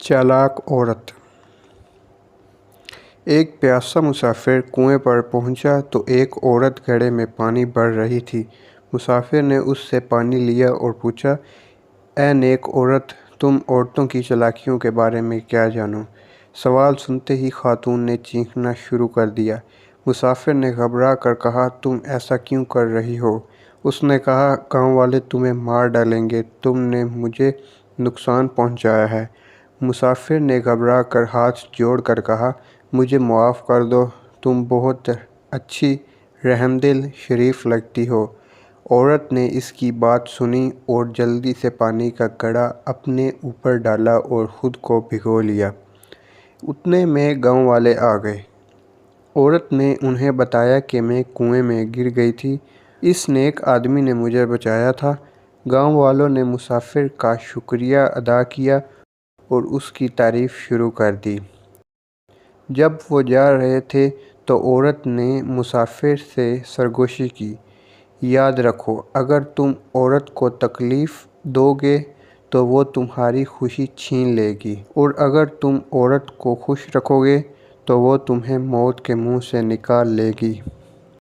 चालाक औरत। एक प्यासा मुसाफिर कुएं पर पहुंचा तो एक औरत घड़े में पानी भर रही थी। मुसाफिर ने उससे पानी लिया और पूछा, "ऐ नेक औरत, तुम औरतों की चालाकियों के बारे में क्या जानो?" सवाल सुनते ही खातून ने चीखना शुरू कर दिया। मुसाफिर ने घबरा कर कहा, "तुम ऐसा क्यों कर रही हो?" उसने कहा, "गांव वाले तुम्हें मार डालेंगे, तुमने मुझे नुकसान पहुंचाया है।" मुसाफिर ने घबरा कर हाथ जोड़कर कहा, "मुझे माफ़ कर दो, तुम बहुत अच्छी, रहमदिल, शरीफ लगती हो।" औरत ने इसकी बात सुनी और जल्दी से पानी का घड़ा अपने ऊपर डाला और ख़ुद को भिगो लिया। उतने में गांव वाले आ गए। औरत ने उन्हें बताया कि मैं कुएं में गिर गई थी, इस नेक आदमी ने मुझे बचाया था। गांव वालों ने मुसाफिर का शुक्रिया अदा किया और उसकी तारीफ़ शुरू कर दी। जब वो जा रहे थे तो औरत ने मुसाफिर से सरगोशी की, "याद रखो, अगर तुम औरत को तकलीफ़ दोगे तो वो तुम्हारी खुशी छीन लेगी, और अगर तुम औरत को खुश रखोगे तो वो तुम्हें मौत के मुंह से निकाल लेगी।"